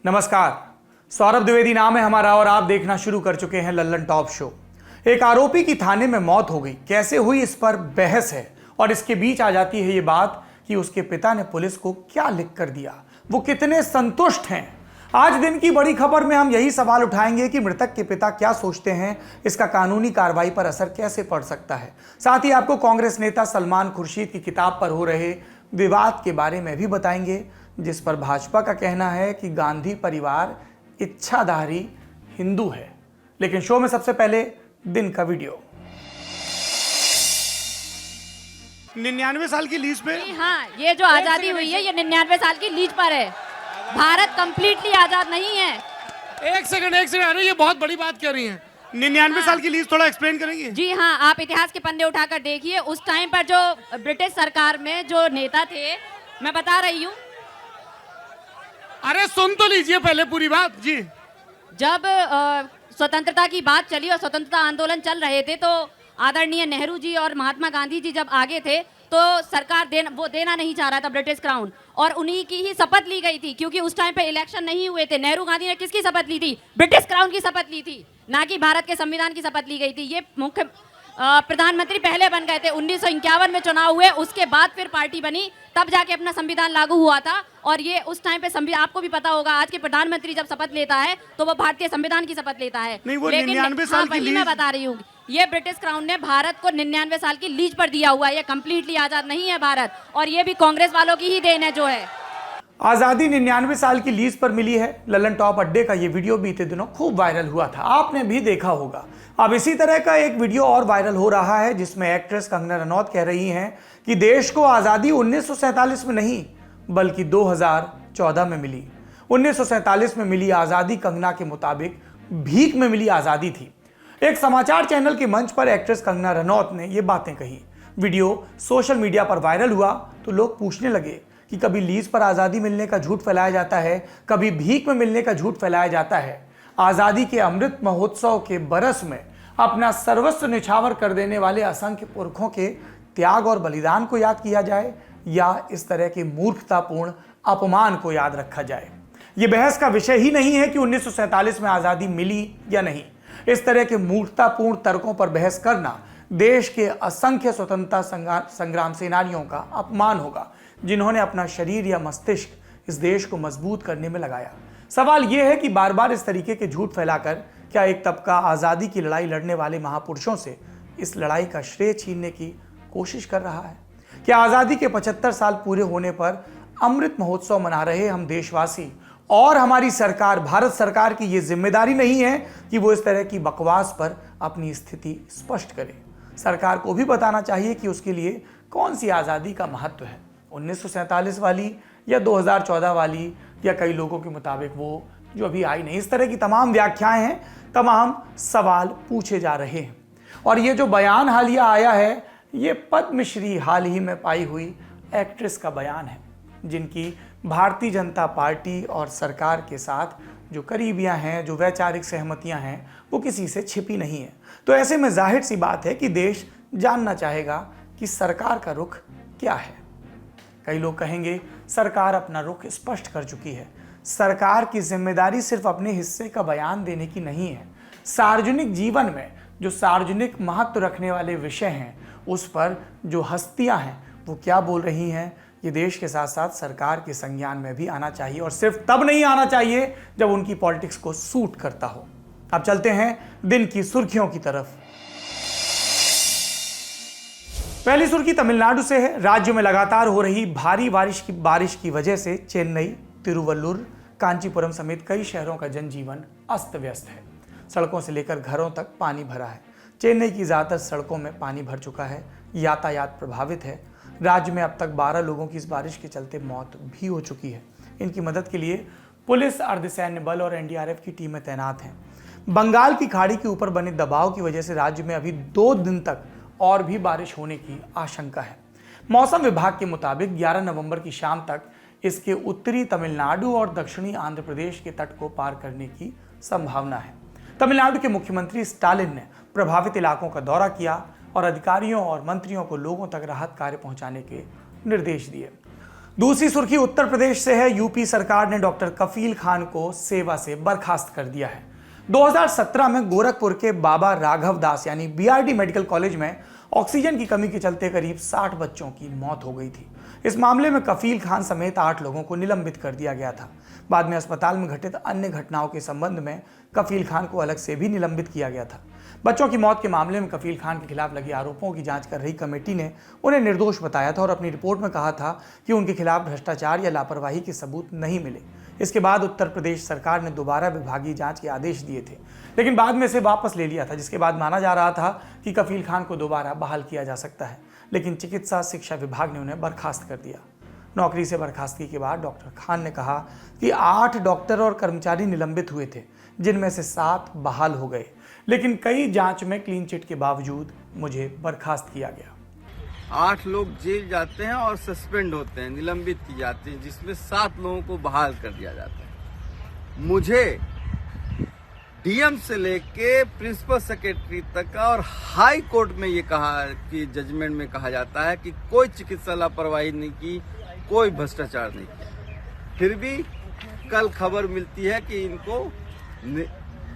नमस्कार। सौरभ द्विवेदी नाम है हमारा और आप देखना शुरू कर चुके हैं लल्लन टॉप शो। एक आरोपी की थाने में मौत हो गई, कैसे हुई इस पर बहस है और इसके बीच आ जाती है ये बात कि उसके पिता ने पुलिस को क्या लिख कर दिया, वो कितने संतुष्ट हैं। आज दिन की बड़ी खबर में हम यही सवाल उठाएंगे कि मृतक के पिता क्या सोचते हैं, इसका कानूनी कार्रवाई पर असर कैसे पड़ सकता है। साथ ही आपको कांग्रेस नेता सलमान खुर्शीद की किताब पर हो रहे विवाद के बारे में भी बताएंगे, जिस पर भाजपा का कहना है कि गांधी परिवार इच्छाधारी हिंदू है। लेकिन शो में सबसे पहले दिन का वीडियो। 99 साल की लीज पे। हाँ, ये जो आजादी हुई है ये 99 साल की लीज पर है। भारत कंप्लीटली आजाद नहीं है। एक सेकंड अरे ये बहुत बड़ी बात कह रही हैं। 99 साल की लीज थोड़ा एक्सप्लेन करेंगे? जी हाँ, आप इतिहास के पन्ने उठाकर देखिए। उस टाइम पर जो ब्रिटिश सरकार में जो नेता थे, मैं बता रही हूँ। अरे सुन तो लीजिए पहले पूरी बात जी। जब स्वतंत्रता की बात चली और स्वतंत्रता आंदोलन चल रहे थे, तो आदरणीय नेहरू जी और महात्मा गांधी जी जब आगे थे तो सरकार देना नहीं चाह रहा था ब्रिटिश क्राउन, और उन्हीं की ही शपथ ली गई थी। क्योंकि उस टाइम पे इलेक्शन नहीं हुए थे। नेहरू गांधी ने किसकी शपथ ली थी? ब्रिटिश क्राउन की शपथ ली थी, ना कि भारत के संविधान की शपथ ली गई थी। ये मुख्य प्रधानमंत्री पहले बन गए थे। 1951 में चुनाव हुए, उसके बाद फिर पार्टी बनी, तब जाके अपना संविधान लागू हुआ था। और ये उस टाइम पे आपको भी पता होगा, आज के प्रधानमंत्री जब शपथ लेता है तो वो भारतीय संविधान की शपथ लेता है। नहीं, वो लेकिन 99 साल की लीज। मैं बता रही हूँ, ये ब्रिटिश क्राउन ने भारत को 99 साल की लीज पर दिया हुआ है। ये कंप्लीटली आजाद नहीं है भारत, और ये भी कांग्रेस वालों की ही देन है जो है। आजादी 99 साल की लीज पर मिली है। लल्लन टॉप अड्डे का ये वीडियो बीते दिनों खूब वायरल हुआ था, आपने भी देखा होगा। अब इसी तरह का एक वीडियो और वायरल हो रहा है, जिसमें एक्ट्रेस कंगना रनौत कह रही हैं कि देश को आजादी 1947 में नहीं बल्कि 2014 में मिली। 1947 में मिली आजादी कंगना के मुताबिक भीख में मिली आजादी थी। एक समाचार चैनल के मंच पर एक्ट्रेस कंगना रनौत ने ये बातें कही। वीडियो सोशल मीडिया पर वायरल हुआ तो लोग पूछने लगे कि कभी लीज पर आजादी मिलने का झूठ फैलाया जाता है, कभी भीख में मिलने का झूठ फैलाया जाता है। आजादी के अमृत महोत्सव के बरस में अपना सर्वस्व निछावर कर देने वाले असंख्य पुरखों के त्याग और बलिदान को याद किया जाए, या इस तरह के मूर्खतापूर्ण अपमान को याद रखा जाए। यह बहस का विषय ही नहीं है कि 1947 में आजादी मिली या नहीं। इस तरह के मूर्खतापूर्ण तर्कों पर बहस करना देश के असंख्य स्वतंत्रता संग्राम सेनानियों का अपमान होगा, जिन्होंने अपना शरीर या मस्तिष्क इस देश को मजबूत करने में लगाया। सवाल यह है कि बार बार इस तरीके के झूठ फैलाकर क्या एक तबका आज़ादी की लड़ाई लड़ने वाले महापुरुषों से इस लड़ाई का श्रेय छीनने की कोशिश कर रहा है? क्या आज़ादी के 75 साल पूरे होने पर अमृत महोत्सव मना रहे हम देशवासी और हमारी सरकार, भारत सरकार की ये जिम्मेदारी नहीं है कि वो इस तरह की बकवास पर अपनी स्थिति स्पष्ट करे? सरकार को भी बताना चाहिए कि उसके लिए कौन सी आज़ादी का महत्व है, 1947 वाली या 2014 वाली, या कई लोगों के मुताबिक वो जो अभी आई नहीं। इस तरह की तमाम व्याख्याएं हैं, तमाम सवाल पूछे जा रहे हैं। और ये जो बयान हालिया आया है, ये पद्मश्री हाल ही में पाई हुई एक्ट्रेस का बयान है, जिनकी भारतीय जनता पार्टी और सरकार के साथ जो करीबियां हैं, जो वैचारिक सहमतियां हैं, वो किसी से छिपी नहीं है। तो ऐसे में जाहिर सी बात है कि देश जानना चाहेगा कि सरकार का रुख क्या है। कई लोग कहेंगे सरकार अपना रुख स्पष्ट कर चुकी है। सरकार की जिम्मेदारी सिर्फ अपने हिस्से का बयान देने की नहीं है। सार्वजनिक जीवन में जो सार्वजनिक महत्व रखने वाले विषय हैं, उस पर जो हस्तियां हैं वो क्या बोल रही हैं, ये देश के साथ साथ सरकार के संज्ञान में भी आना चाहिए, और सिर्फ तब नहीं आना चाहिए जब उनकी पॉलिटिक्स को सूट करता हो। अब चलते हैं दिन की सुर्खियों की तरफ। पहली सुर्खी तमिलनाडु से है। राज्य में लगातार हो रही भारी बारिश की वजह से चेन्नई, तिरुवल्लुर, कांचीपुरम समेत कई शहरों का जनजीवन अस्त व्यस्त है। सड़कों से लेकर घरों तक पानी भरा है। चेन्नई की ज़्यादातर सड़कों में पानी भर चुका है, यातायात प्रभावित है। राज्य में अब तक 12 लोगों की इस बारिश के चलते मौत भी हो चुकी है। इनकी मदद के लिए पुलिस, अर्धसैन्य बल और एनडीआरएफ की टीमें तैनात हैं। बंगाल की खाड़ी के ऊपर बने दबाव की वजह से राज्य में अभी 2 दिन तक और भी बारिश होने की आशंका है। मौसम विभाग के मुताबिक 11 नवंबर की शाम तक इसके उत्तरी तमिलनाडु और दक्षिणी आंध्र प्रदेश के तट को पार करने की संभावना है। तमिलनाडु के मुख्यमंत्री स्टालिन ने प्रभावित इलाकों का दौरा किया और अधिकारियों और मंत्रियों को लोगों तक राहत कार्य पहुंचाने के निर्देश दिए। दूसरी सुर्खी उत्तर प्रदेश से है। यूपी सरकार ने डॉक्टर कफील खान को सेवा से बर्खास्त कर दिया है। 2017 में गोरखपुर के बाबा राघव दास यानी बीआरडी मेडिकल कॉलेज में ऑक्सीजन की कमी के चलते करीब 60 बच्चों की मौत हो गई थी। इस मामले में कफील खान समेत 8 लोगों को निलंबित कर दिया गया था। बाद में अस्पताल में घटित अन्य घटनाओं के संबंध में कफील खान को अलग से भी निलंबित किया गया था। बच्चों की मौत के मामले में कफील खान के खिलाफ लगे आरोपों की जांच कर रही कमेटी ने उन्हें निर्दोष बताया था और अपनी रिपोर्ट में कहा था कि उनके खिलाफ भ्रष्टाचार या लापरवाही के सबूत नहीं मिले। इसके बाद उत्तर प्रदेश सरकार ने दोबारा विभागीय जांच के आदेश दिए थे, लेकिन बाद में इसे वापस ले लिया था, जिसके बाद माना जा रहा था कि कफील खान को दोबारा बहाल किया जा सकता है, लेकिन चिकित्सा शिक्षा विभाग ने उन्हें बर्खास्त कर दिया। नौकरी से बर्खास्तगी के बाद डॉक्टर खान ने कहा कि 8 डॉक्टर और कर्मचारी निलंबित हुए थे, जिनमें से 7 बहाल हो गए, लेकिन कई जांच में क्लीन चिट के बावजूद मुझे बर्खास्त किया गया। 8 लोग जेल जाते हैं और सस्पेंड होते हैं, निलंबित की जाती हैं, जिसमें 7 लोगों को बहाल कर दिया जाता है। मुझे डीएम से लेके प्रिंसिपल सेक्रेटरी तक का और हाई कोर्ट में ये कहा कि जजमेंट में कहा जाता है कि कोई चिकित्सा लापरवाही नहीं की, कोई भ्रष्टाचार नहीं किया। फिर भी कल खबर मिलती है कि इनको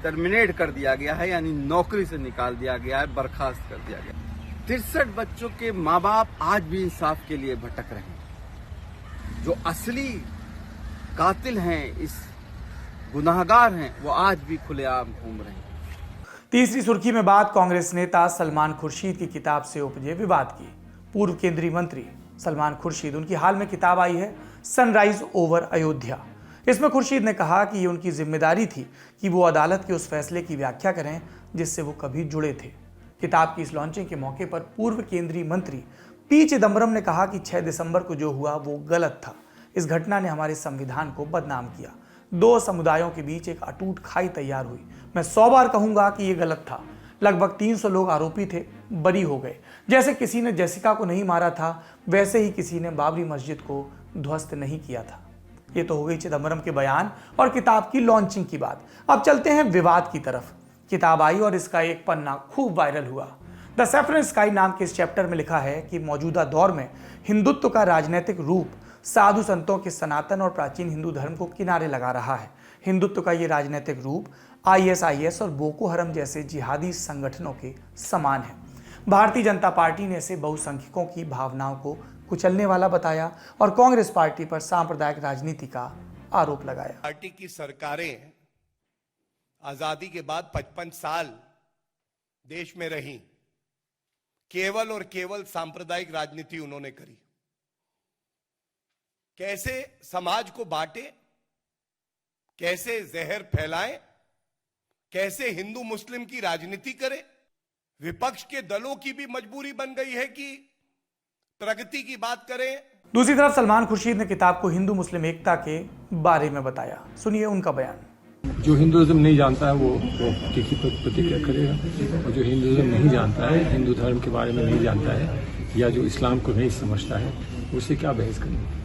टर्मिनेट कर दिया गया है, यानी नौकरी से निकाल दिया गया है, बर्खास्त कर दिया गया। 63 बच्चों के माँ बाप आज भी इंसाफ के लिए भटक रहे हैं। जो असली कातिल हैं, इस गुनाहगार हैं, वो आज भी खुलेआम घूम रहे हैं। तीसरी सुर्खी में बात कांग्रेस नेता सलमान खुर्शीद की किताब से उपजे विवाद की। पूर्व केंद्रीय मंत्री सलमान खुर्शीद, उनकी हाल में किताब आई है सनराइज ओवर अयोध्या। इसमें खुर्शीद ने कहा कि ये उनकी जिम्मेदारी थी कि वो अदालत के उस फैसले की व्याख्या करें जिससे वो कभी जुड़े थे। किताब की इस लॉन्चिंग के मौके पर पूर्व केंद्रीय मंत्री पी चिदम्बरम ने कहा कि 6 दिसंबर को जो हुआ वो गलत था। इस घटना ने हमारे संविधान को बदनाम किया। 2 समुदायों के बीच एक अटूट खाई तैयार हुई। मैं 100 बार कहूंगा कि ये गलत था। लगभग 300 लोग आरोपी थे, बरी हो गए। जैसे किसी ने जेसिका को नहीं मारा था, वैसे ही किसी ने बाबरी मस्जिद को ध्वस्त नहीं किया था। ये तो हो गई चिदम्बरम के बयान और किताब की लॉन्चिंग की बात। अब चलते हैं विवाद की तरफ। किताब आई और इसका एक पन्ना खूब वायरल हुआ। द सैफरन स्काई नाम के इस चैप्टर में लिखा है कि मौजूदा दौर में हिंदुत्व का राजनीतिक रूप साधु संतों के सनातन और प्राचीन हिंदू धर्म को किनारे लगा रहा है। हिंदुत्व का ये राजनीतिक रूप ISIS और बोको हरम जैसे जिहादी संगठनों के समान है। भारतीय जनता पार्टी ने इसे बहुसंख्यकों की भावनाओं को कुचलने वाला बताया और कांग्रेस पार्टी पर सांप्रदायिक राजनीति का आरोप लगाया। पार्टी की सरकारें आजादी के बाद 55 साल देश में रही, केवल और केवल सांप्रदायिक राजनीति उन्होंने करी। कैसे समाज को बांटे, कैसे जहर फैलाएं, कैसे हिंदू मुस्लिम की राजनीति करे। विपक्ष के दलों की भी मजबूरी बन गई है कि प्रगति की बात करें। दूसरी तरफ सलमान खुर्शीद ने किताब को हिंदू मुस्लिम एकता के बारे में बताया। सुनिए उनका बयान। जो हिंदुइज्म नहीं जानता है वो तीखी प्रतिक्रिया करेगा, और जो हिंदुइज्म नहीं जानता है, हिंदू धर्म के बारे में नहीं जानता है, या जो इस्लाम को नहीं समझता है, उससे क्या बहस करेंगे।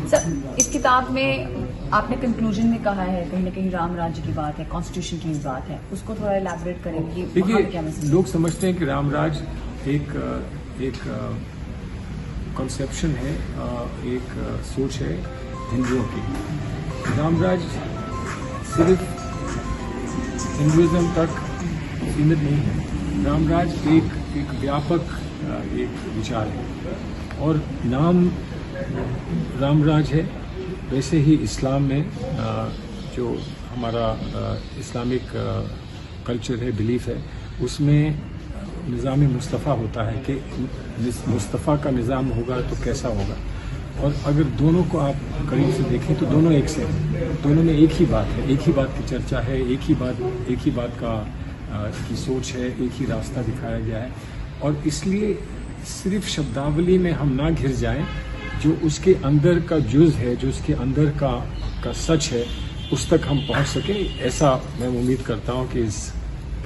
सर, इस किताब में आपने कंक्लूजन में कहा है कहीं ना कहीं राम राज्य की बात है, कॉन्स्टिट्यूशन की बात है, उसको थोड़ा इलैबोरेट करेंगे। देखिए, लोग समझते हैं कि राम राज एक कॉन्सेप्शन है, एक सोच है हिंदुओं की। राम राज सिर्फ हिंदुइज्म तक सीमित नहीं है। राम राज एक व्यापक एक विचार है, और नाम राम राज है। वैसे ही इस्लाम में जो हमारा इस्लामिक कल्चर है, बिलीफ है, उसमें निज़ाम मुस्तफ़ा होता है कि मुस्तफ़ा का निज़ाम होगा तो कैसा होगा। और अगर दोनों को आप करीब से देखें तो दोनों एक से हैं, दोनों में एक ही बात है, एक ही बात की चर्चा है, एक ही बात का की सोच है, एक ही रास्ता दिखाया गया है। और इसलिए सिर्फ शब्दावली में हम ना घिर जाएं, जो उसके अंदर का जुज़ है, जो उसके अंदर का सच है, उस तक हम पहुंच सके। ऐसा मैं उम्मीद करता हूं कि इस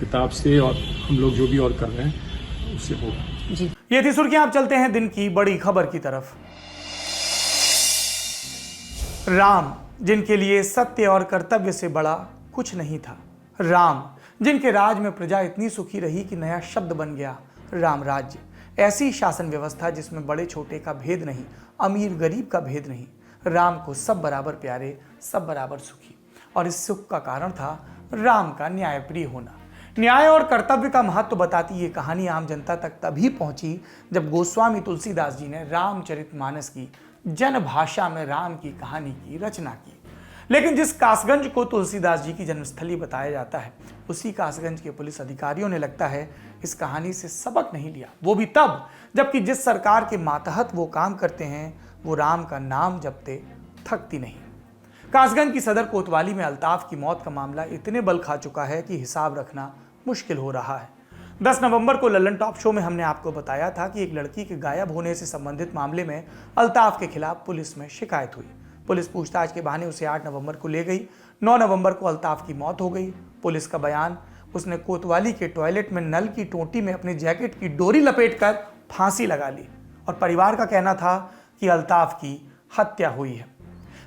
किताब से और हम लोग जो भी और कर रहे हैं उससे होगा। जी, ये थी सुर्खियां। आप चलते हैं दिन की बड़ी खबर की तरफ। राम, जिनके लिए सत्य और कर्तव्य से बड़ा कुछ नहीं था। राम, जिनके राज में प्रजा इतनी सुखी रही कि नया शब्द बन गया राम राज्य। ऐसी शासन व्यवस्था जिसमें बड़े छोटे का भेद नहीं, अमीर गरीब का भेद नहीं, राम को सब बराबर प्यारे, सब बराबर सुखी। और इस सुख का कारण था राम का न्यायप्रिय होना। न्याय और कर्तव्य का महत्व बताती ये कहानी आम जनता तक तभी पहुंची जब गोस्वामी तुलसीदास जी ने रामचरितमानस की जन भाषा में राम की कहानी की रचना की। लेकिन जिस कासगंज को तुलसीदास जी की जन्मस्थली बताया जाता है, उसी कासगंज के पुलिस अधिकारियों ने लगता है इस कहानी से सबक नहीं लिया, वो भी तब जबकि जिस सरकार के मातहत वो काम करते हैं वो राम का नाम जपते थकती नहीं। कासगंज की सदर कोतवाली में अल्ताफ की मौत का मामला इतने बल खा चुका है कि हिसाब रखना मुश्किल हो रहा है। 10 नवंबर को लल्लन टॉप शो में हमने आपको बताया था कि एक लड़की के गायब होने से संबंधित मामले में अल्ताफ के खिलाफ पुलिस में शिकायत हुई। पुलिस पूछताछ के बहाने उसे 8 नवंबर को ले गई। 9 नवंबर को अल्ताफ की मौत हो गई। पुलिस का बयान, उसने कोतवाली के टॉयलेट में नल की टोटी में अपनी जैकेट की डोरी लपेटकर फांसी लगा ली और परिवार का कहना था कि अल्ताफ की हत्या हुई है।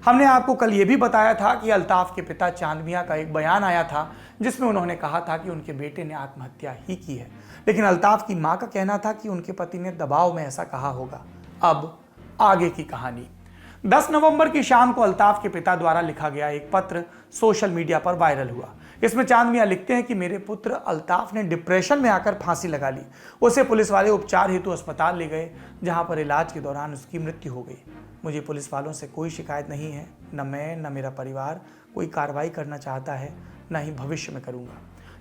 हमने आपको कल ये भी बताया था कि अल्ताफ के पिता चांद मियां का एक बयान आया था जिसमें उन्होंने कहा था कि उनके बेटे ने आत्महत्या ही की है, लेकिन अल्ताफ की मां का कहना था कि उनके पति ने दबाव में ऐसा कहा होगा। अब आगे की कहानी। 10 नवंबर की शाम को अल्ताफ के पिता द्वारा लिखा गया एक पत्र सोशल मीडिया पर वायरल हुआ। इसमें चांद मियां लिखते हैं कि मेरे पुत्र अल्ताफ ने डिप्रेशन में आकर फांसी लगा ली। उसे पुलिस वाले उपचार हेतु अस्पताल ले गए, जहां पर इलाज के दौरान उसकी मृत्यु हो गई। मुझे पुलिस वालों से कोई शिकायत नहीं है, न मैं न मेरा परिवार कोई कार्रवाई करना चाहता है, न ही भविष्य में करूंगा।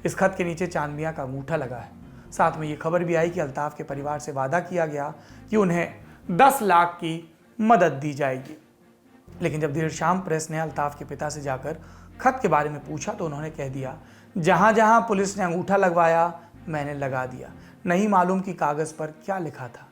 इस खत के नीचे चांद मियां का अंगूठा लगा है। साथ में ये खबर भी आई कि अल्ताफ के परिवार से वादा किया गया कि उन्हें 10 लाख की मदद दी जाएगी। लेकिन जब देर शाम प्रेस ने अल्ताफ के पिता से जाकर खत के बारे में पूछा तो उन्होंने कह दिया, जहां जहां पुलिस ने अंगूठा लगवाया मैंने लगा दिया, नहीं मालूम कि कागज पर क्या लिखा था।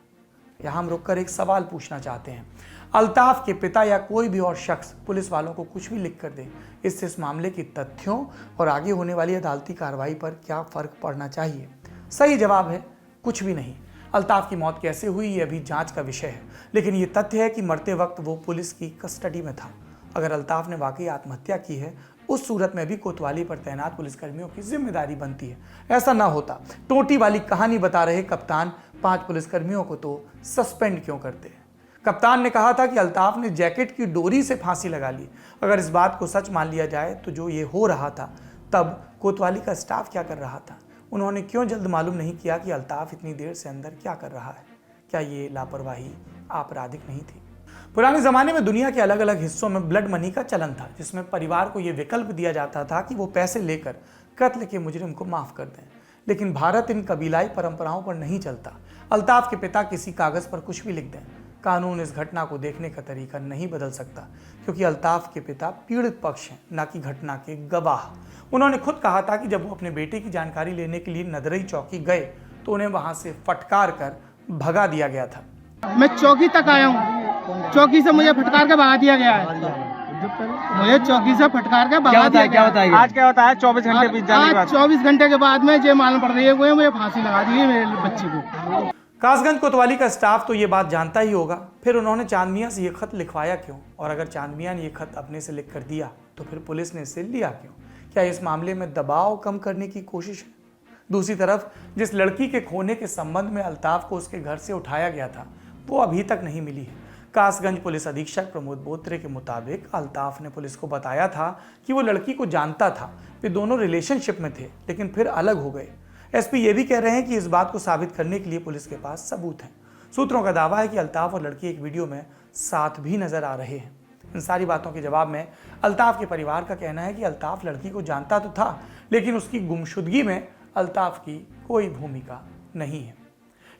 यहां हम रुककर एक सवाल पूछना चाहते हैं, अल्ताफ के पिता या कोई भी और शख्स पुलिस वालों को कुछ भी लिख कर दे, इससे इस मामले के तथ्यों और आगे होने वाली अदालती कार्रवाई पर क्या फर्क पड़ना चाहिए? सही जवाब है कुछ भी नहीं। अल्ताफ की मौत कैसे हुई ये अभी जांच का विषय है, लेकिन ये तथ्य है कि मरते वक्त वो पुलिस की कस्टडी में था। अगर अल्ताफ ने वाकई आत्महत्या की है, उस सूरत में भी कोतवाली पर तैनात पुलिसकर्मियों की जिम्मेदारी बनती है। ऐसा ना होता, टोटी वाली कहानी बता रहे कप्तान 5 पुलिसकर्मियों को तो सस्पेंड क्यों करते? कप्तान ने कहा था कि अल्ताफ ने जैकेट की डोरी से फांसी लगा ली। अगर इस बात को सच मान लिया जाए तो जो ये हो रहा था, तब कोतवाली का स्टाफ क्या कर रहा था? उन्होंने क्यों जल्द मालूम नहीं किया कि अल्ताफ इतनी देर से अंदर क्या कर रहा है? क्या ये लापरवाही आपराधिक नहीं थी? पुराने ज़माने में दुनिया के अलग अलग हिस्सों में ब्लड मनी का चलन था, जिसमें परिवार को ये विकल्प दिया जाता था कि वो पैसे लेकर कत्ल के मुजरिम को माफ़ कर दें। लेकिन भारत इन कबीलाई परंपराओं पर नहीं चलता। अल्ताफ के पिता किसी कागज़ पर कुछ भी लिख दें, कानून इस घटना को देखने का तरीका नहीं बदल सकता, क्योंकि अल्ताफ के पिता पीड़ित पक्ष हैं, न कि घटना के गवाह। उन्होंने खुद कहा था कि जब वो अपने बेटे की जानकारी लेने के लिए नदरई चौकी गए तो उन्हें वहां से फटकार कर भगा दिया गया था। मैं चौकी तक आया हूँ, चौकी से मुझे फटकार के भगा दिया गया है। मुझे चौकी से फटकार के भगा दिया गया। आज क्या होता है? 24 घंटे बीत जाने के बाद, 24 घंटे के बाद में ये मालूम पड़ रही है वो मुझे फांसी लगा दी है मेरे बच्चे को। कासगंज कोतवाली का स्टाफ तो ये बात जानता ही होगा, फिर उन्होंने चांद मियां से ये खत लिखवाया क्यों? और अगर चांद मियां ने ये खत अपने से लिख कर दिया तो फिर पुलिस ने इसे लिया क्यों? क्या इस मामले में दबाव कम करने की कोशिश है? दूसरी तरफ जिस लड़की के खोने के संबंध में अल्ताफ को उसके घर से उठाया गया था, वो अभी तक नहीं मिली है। कासगंज पुलिस अधीक्षक प्रमोद बोत्रे के मुताबिक अल्ताफ ने पुलिस को बताया था कि वो लड़की को जानता था, वे दोनों रिलेशनशिप में थे लेकिन फिर अलग हो गए। एसपी ये भी कह रहे हैं कि इस बात को साबित करने के लिए पुलिस के पास सबूत हैं। सूत्रों का दावा है कि अल्ताफ और लड़की एक वीडियो में साथ भी नजर आ रहे हैं। इन सारी बातों के जवाब में अल्ताफ के परिवार का कहना है कि अल्ताफ लड़की को जानता तो था, लेकिन उसकी गुमशुदगी में अल्ताफ की कोई भूमिका नहीं है।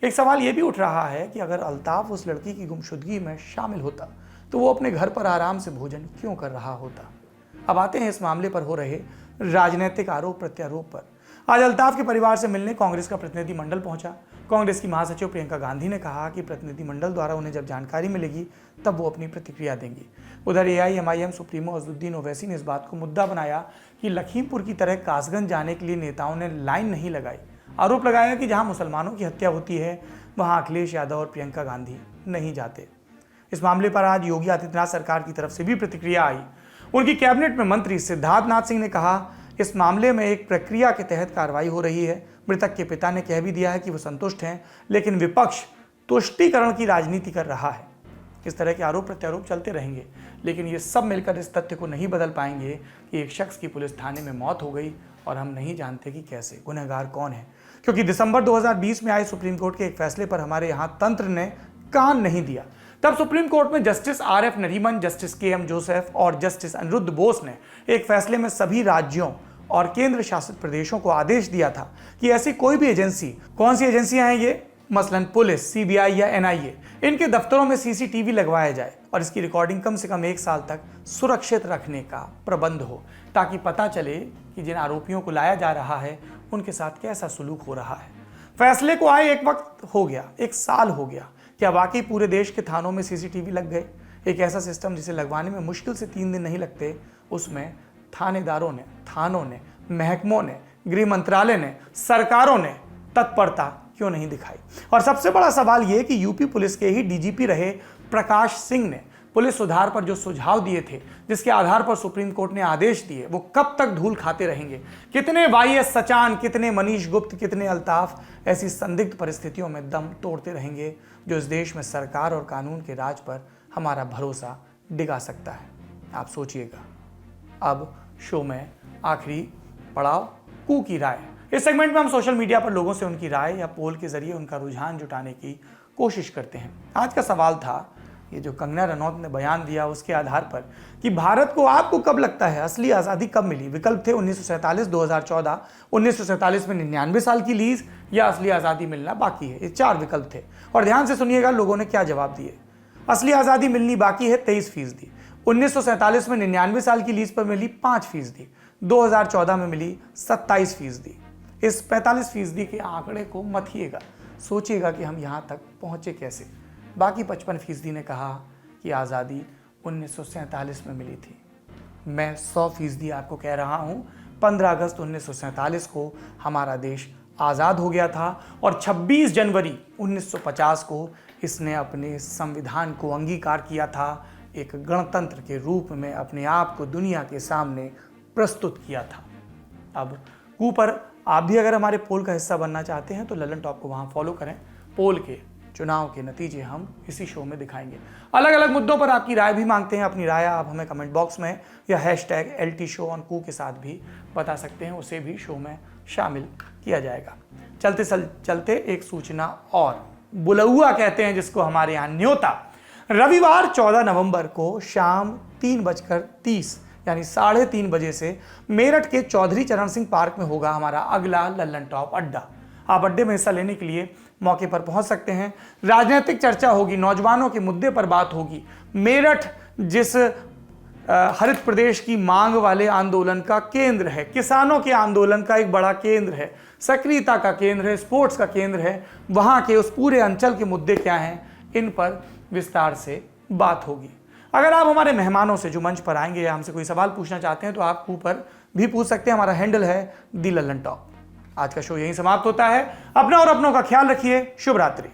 एक सवाल ये भी उठ रहा है कि अगर अल्ताफ उस लड़की की गुमशुदगी में शामिल होता तो वो अपने घर पर आराम से भोजन क्यों कर रहा होता? अब आते हैं इस मामले पर हो रहे राजनीतिक आरोप प्रत्यारोप पर। आज अल्ताफ के परिवार से मिलने कांग्रेस का प्रतिनिधिमंडल पहुंचा। कांग्रेस की महासचिव प्रियंका गांधी ने कहा कि प्रतिनिधिमंडल द्वारा उन्हें जब जानकारी मिलेगी तब वो अपनी प्रतिक्रिया देंगी। उधर AIMIM सुप्रीमो अजदुद्दीन ओवैसी ने इस बात को मुद्दा बनाया कि लखीमपुर की तरह कासगंज जाने के लिए नेताओं ने लाइन नहीं लगाई। आरोप लगाया कि जहां मुसलमानों की हत्या होती है वहां अखिलेश यादव और प्रियंका गांधी नहीं जाते। इस मामले पर आज योगी आदित्यनाथ सरकार की तरफ से भी प्रतिक्रिया आई। उनकी कैबिनेट में मंत्री सिद्धार्थनाथ सिंह ने कहा इस मामले में एक प्रक्रिया के तहत कार्रवाई हो रही है। मृतक के पिता ने कह भी दिया है कि वो संतुष्ट हैं, लेकिन विपक्ष तुष्टीकरण की राजनीति कर रहा है। इस तरह के आरोप प्रत्यारोप चलते रहेंगे, लेकिन ये सब मिलकर इस तथ्य को नहीं बदल पाएंगे कि एक शख्स की पुलिस थाने में मौत हो गई और हम नहीं जानते कि कैसे, गुनहगार कौन है। क्योंकि दिसंबर 2020 में आए सुप्रीम कोर्ट के एक फैसले पर हमारे यहाँ तंत्र ने कान नहीं दिया। तब सुप्रीम कोर्ट में justice RF Nariman, justice KM Joseph और जस्टिस अनिरुद्ध बोस ने एक फैसले में सभी राज्यों और केंद्र शासित प्रदेशों को आदेश दिया था कि ऐसी कोई भी एजेंसी, कौन सी एजेंसियां हैं ये, मसलन पुलिस, CBI या NIA, इनके दफ्तरों में CCTV लगवाया जाए और इसकी रिकॉर्डिंग कम से कम 1 साल तक सुरक्षित रखने का प्रबंध हो, ताकि पता चले कि जिन आरोपियों को लाया जा रहा है उनके साथ कैसा सुलूक हो रहा है। फैसले को आए एक वक्त हो गया, 1 साल हो गया। क्या वाकई पूरे देश के थानों में CCTV लग गए? एक ऐसा सिस्टम जिसे लगवाने में मुश्किल से 3 दिन नहीं लगते, उसमें थानेदारों ने, थानों ने, महकमों ने, गृह मंत्रालय ने, सरकारों ने तत्परता क्यों नहीं दिखाई? और सबसे बड़ा सवाल यह कि यूपी पुलिस के ही DGP रहे प्रकाश सिंह ने पुलिस सुधार पर जो सुझाव दिए थे, जिसके आधार पर सुप्रीम कोर्ट ने आदेश दिए, वो कब तक धूल खाते रहेंगे? कितने YS सचान, कितने मनीष गुप्त, कितने अल्ताफ ऐसी संदिग्ध परिस्थितियों में दम तोड़ते रहेंगे जो इस देश में सरकार और कानून के राज पर हमारा भरोसा डिगा सकता है? आप सोचिएगा। अब शो में आखिरी पड़ाव, कू की राय। इस सेगमेंट में हम सोशल मीडिया पर लोगों से उनकी राय या पोल के जरिए उनका रुझान जुटाने की कोशिश करते हैं। आज का सवाल था, ये जो कंगना रनौत ने बयान दिया उसके आधार पर, कि भारत को, आपको कब लगता है असली आज़ादी कब मिली? विकल्प थे 1947, 2014, 1947 में 99 साल की लीज, या असली आज़ादी मिलना बाकी है। ये 4 विकल्प थे और ध्यान से सुनिएगा लोगों ने क्या जवाब दिए। असली आज़ादी मिलनी बाकी है 23%, 1947 में 99 साल की लीज पर मिली 5%, 2014 में मिली 27%। इस 45% के आंकड़े को मथिएगा, सोचिएगा कि हम यहाँ तक पहुँचे कैसे। बाकी 55% ने कहा कि आज़ादी 1947 में मिली थी। मैं 100% आपको कह रहा हूँ, 15 अगस्त 1947 को हमारा देश आज़ाद हो गया था और 26 जनवरी 1950 को इसने अपने संविधान को अंगीकार किया था, एक गणतंत्र के रूप में अपने आप को दुनिया के सामने प्रस्तुत किया था। अब कू पर आप भी अगर हमारे पोल का हिस्सा बनना चाहते हैं तो ललन टॉप को वहाँ फॉलो करें। पोल के चुनाव के नतीजे हम इसी शो में दिखाएंगे। अलग अलग मुद्दों पर आपकी राय भी मांगते हैं। अपनी राय आप हमें कमेंट बॉक्स में या #LTShow के साथ भी बता सकते हैं, उसे भी शो में शामिल किया जाएगा। चलते एक सूचना और, बुलौआ कहते हैं जिसको हमारे यहाँ न्योता। रविवार 14 नवंबर को शाम 3:30 यानी 3:30 बजे से मेरठ के चौधरी चरण सिंह पार्क में होगा हमारा अगला ललन टॉप अड्डा। आप अड्डे में हिस्सा लेने के लिए मौके पर पहुंच सकते हैं। राजनीतिक चर्चा होगी, नौजवानों के मुद्दे पर बात होगी। मेरठ जिस हरित प्रदेश की मांग वाले आंदोलन का केंद्र है, किसानों के आंदोलन का एक बड़ा केंद्र है, सक्रियता का केंद्र है, स्पोर्ट्स का केंद्र है, वहां के उस पूरे अंचल के मुद्दे क्या हैं, इन पर विस्तार से बात होगी। अगर आप हमारे मेहमानों से जो मंच पर आएंगे या हमसे कोई सवाल पूछना चाहते हैं तो आप ऊपर भी पूछ सकते हैं। हमारा हैंडल है दी ललन टॉप। आज का शो यहीं समाप्त होता है। अपना और अपनों का ख्याल रखिए। शुभ रात्रि।